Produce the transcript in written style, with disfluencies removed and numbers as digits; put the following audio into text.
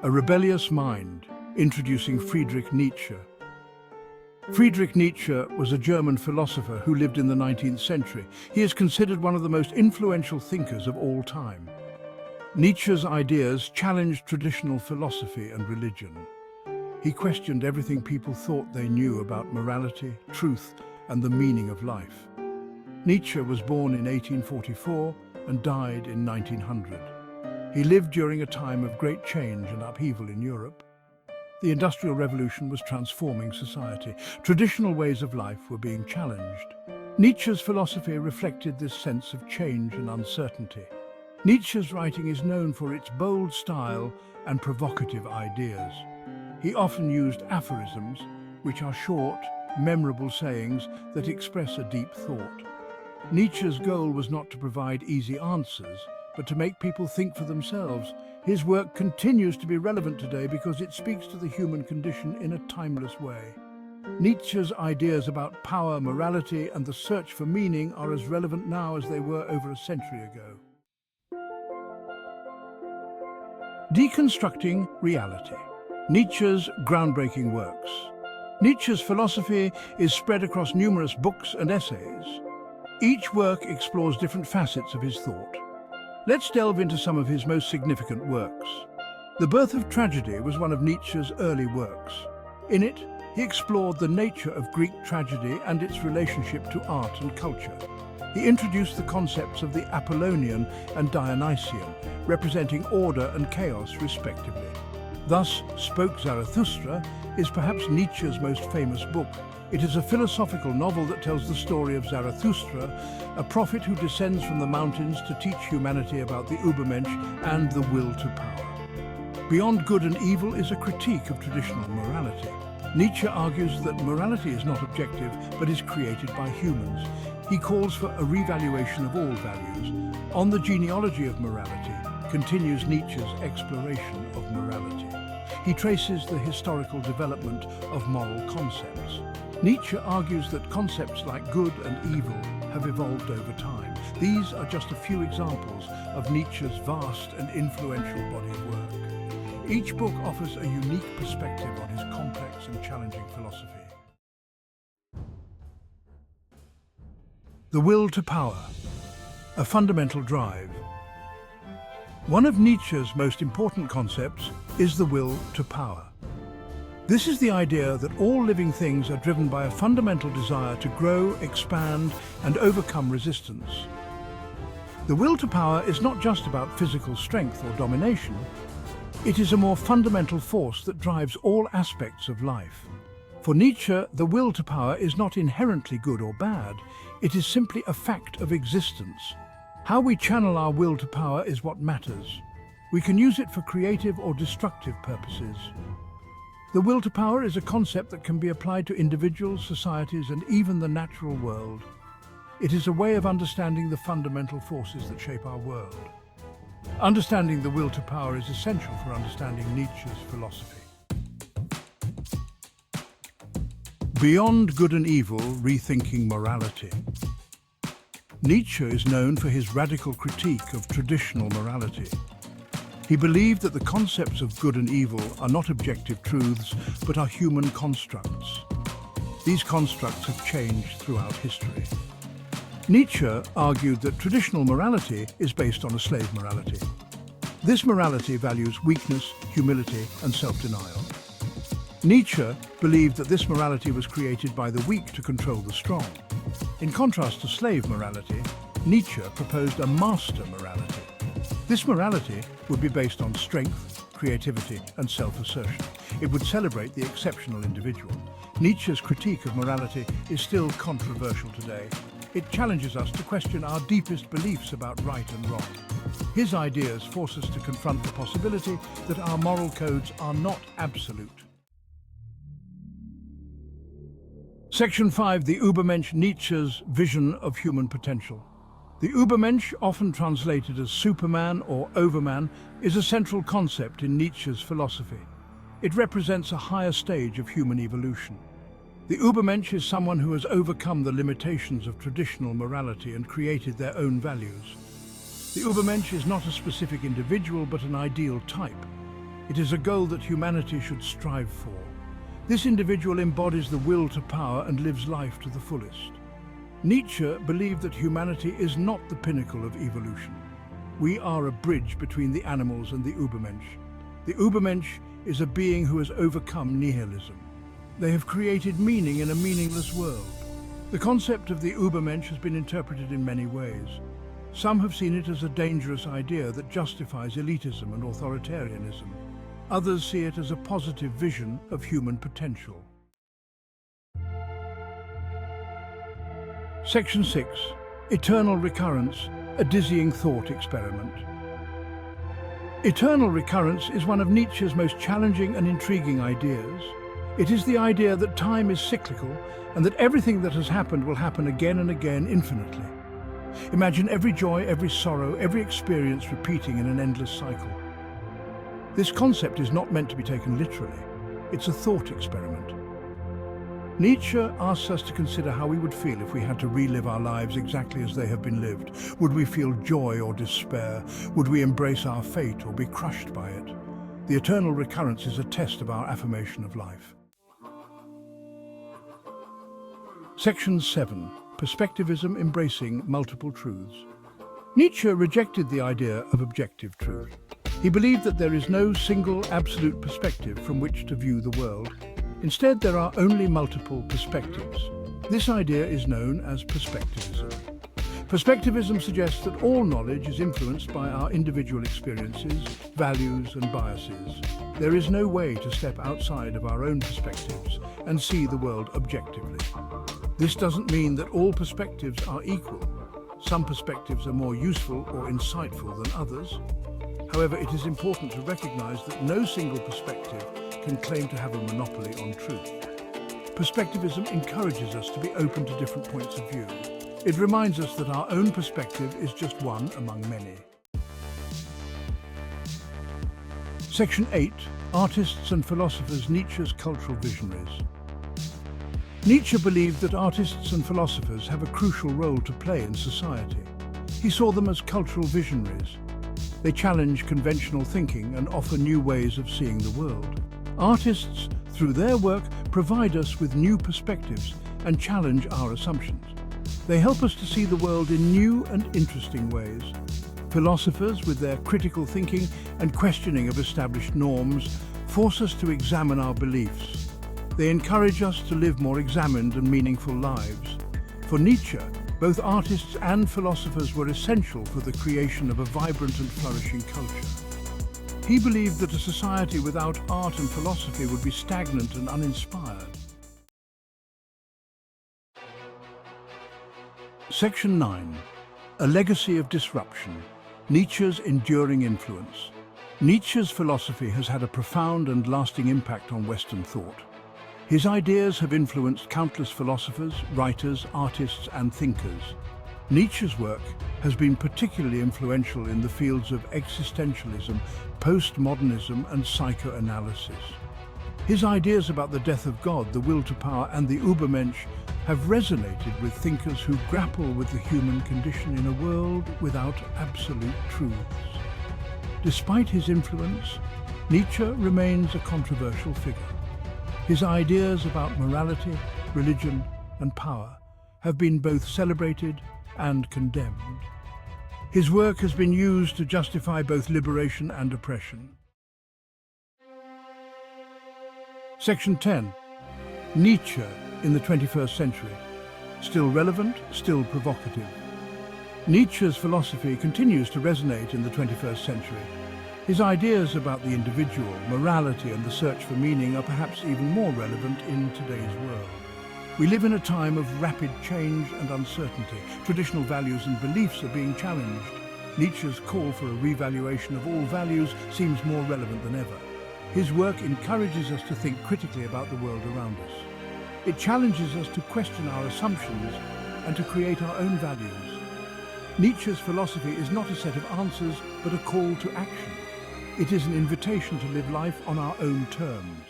A rebellious mind, introducing Friedrich Nietzsche. Friedrich Nietzsche was a German philosopher who lived in the 19th century. He is considered one of the most influential thinkers of all time. Nietzsche's ideas challenged traditional philosophy and religion. He questioned everything people thought they knew about morality, truth, and the meaning of life. Nietzsche was born in 1844 and died in 1900. He lived during a time of great change and upheaval in Europe. The Industrial Revolution was transforming society. Traditional ways of life were being challenged. Nietzsche's philosophy reflected this sense of change and uncertainty. Nietzsche's writing is known for its bold style and provocative ideas. He often used aphorisms, which are short, memorable sayings that express a deep thought. Nietzsche's goal was not to provide easy answers, but to make people think for themselves. His work continues to be relevant today because it speaks to the human condition in a timeless way. Nietzsche's ideas about power, morality, and the search for meaning are as relevant now as they were over a century ago. Deconstructing reality. Nietzsche's groundbreaking works. Nietzsche's philosophy is spread across numerous books and essays. Each work explores different facets of his thought. Let's delve into some of his most significant works. The Birth of Tragedy was one of Nietzsche's early works. In it, he explored the nature of Greek tragedy and its relationship to art and culture. He introduced the concepts of the Apollonian and Dionysian, representing order and chaos respectively. Thus Spoke Zarathustra is perhaps Nietzsche's most famous book. It is a philosophical novel that tells the story of Zarathustra, a prophet who descends from the mountains to teach humanity about the Übermensch and the will to power. Beyond Good and Evil is a critique of traditional morality. Nietzsche argues that morality is not objective, but is created by humans. He calls for a revaluation of all values. On the genealogy of morality continues Nietzsche's exploration of morality. He traces the historical development of moral concepts. Nietzsche argues that concepts like good and evil have evolved over time. These are just a few examples of Nietzsche's vast and influential body of work. Each book offers a unique perspective on his complex and challenging philosophy. The will to power, a fundamental drive. One of Nietzsche's most important concepts is the will to power. This is the idea that all living things are driven by a fundamental desire to grow, expand, and overcome resistance. The will to power is not just about physical strength or domination. It is a more fundamental force that drives all aspects of life. For Nietzsche, the will to power is not inherently good or bad. It is simply a fact of existence. How we channel our will to power is what matters. We can use it for creative or destructive purposes. The will to power is a concept that can be applied to individuals, societies, and even the natural world. It is a way of understanding the fundamental forces that shape our world. Understanding the will to power is essential for understanding Nietzsche's philosophy. Beyond Good and Evil, Rethinking Morality. Nietzsche is known for his radical critique of traditional morality. He believed that the concepts of good and evil are not objective truths, but are human constructs. These constructs have changed throughout history. Nietzsche argued that traditional morality is based on a slave morality. This morality values weakness, humility, and self-denial. Nietzsche believed that this morality was created by the weak to control the strong. In contrast to slave morality, Nietzsche proposed a master morality. This morality would be based on strength, creativity, and self-assertion. It would celebrate the exceptional individual. Nietzsche's critique of morality is still controversial today. It challenges us to question our deepest beliefs about right and wrong. His ideas force us to confront the possibility that our moral codes are not absolute. Section 5. The Übermensch, Nietzsche's vision of human potential. The Übermensch, often translated as Superman or Overman, is a central concept in Nietzsche's philosophy. It represents a higher stage of human evolution. The Übermensch is someone who has overcome the limitations of traditional morality and created their own values. The Übermensch is not a specific individual but an ideal type. It is a goal that humanity should strive for. This individual embodies the will to power and lives life to the fullest. Nietzsche believed that humanity is not the pinnacle of evolution. We are a bridge between the animals and the Übermensch. The Übermensch is a being who has overcome nihilism. They have created meaning in a meaningless world. The concept of the Übermensch has been interpreted in many ways. Some have seen it as a dangerous idea that justifies elitism and authoritarianism. Others see it as a positive vision of human potential. Section 6. Eternal Recurrence, a dizzying thought experiment. Eternal recurrence is one of Nietzsche's most challenging and intriguing ideas. It is the idea that time is cyclical and that everything that has happened will happen again and again infinitely. Imagine every joy, every sorrow, every experience repeating in an endless cycle. This concept is not meant to be taken literally. It's a thought experiment. Nietzsche asks us to consider how we would feel if we had to relive our lives exactly as they have been lived. Would we feel joy or despair? Would we embrace our fate or be crushed by it? The eternal recurrence is a test of our affirmation of life. Section 7. Perspectivism embracing multiple truths. Nietzsche rejected the idea of objective truth. He believed that there is no single absolute perspective from which to view the world. Instead, there are only multiple perspectives. This idea is known as perspectivism. Perspectivism suggests that all knowledge is influenced by our individual experiences, values, and biases. There is no way to step outside of our own perspectives and see the world objectively. This doesn't mean that all perspectives are equal. Some perspectives are more useful or insightful than others. However, it is important to recognize that no single perspective can claim to have a monopoly on truth. Perspectivism encourages us to be open to different points of view. It reminds us that our own perspective is just one among many. Section 8. Artists and Philosophers, Nietzsche's Cultural Visionaries. Nietzsche believed that artists and philosophers have a crucial role to play in society. He saw them as cultural visionaries. They challenge conventional thinking and offer new ways of seeing the world. Artists, through their work, provide us with new perspectives and challenge our assumptions. They help us to see the world in new and interesting ways. Philosophers, with their critical thinking and questioning of established norms, force us to examine our beliefs. They encourage us to live more examined and meaningful lives. For Nietzsche, both artists and philosophers were essential for the creation of a vibrant and flourishing culture. He believed that a society without art and philosophy would be stagnant and uninspired. Section 9. A Legacy of Disruption, Nietzsche's Enduring Influence. Nietzsche's philosophy has had a profound and lasting impact on Western thought. His ideas have influenced countless philosophers, writers, artists, and thinkers. Nietzsche's work has been particularly influential in the fields of existentialism, postmodernism, and psychoanalysis. His ideas about the death of God, the will to power, and the Übermensch have resonated with thinkers who grapple with the human condition in a world without absolute truths. Despite his influence, Nietzsche remains a controversial figure. His ideas about morality, religion, and power have been both celebrated and condemned. His work has been used to justify both liberation and oppression. Section 10. Nietzsche in the 21st century. Still relevant, still provocative. Nietzsche's philosophy continues to resonate in the 21st century. His ideas about the individual, morality, and the search for meaning are perhaps even more relevant in today's world. We live in a time of rapid change and uncertainty. Traditional values and beliefs are being challenged. Nietzsche's call for a revaluation of all values seems more relevant than ever. His work encourages us to think critically about the world around us. It challenges us to question our assumptions and to create our own values. Nietzsche's philosophy is not a set of answers, but a call to action. It is an invitation to live life on our own terms.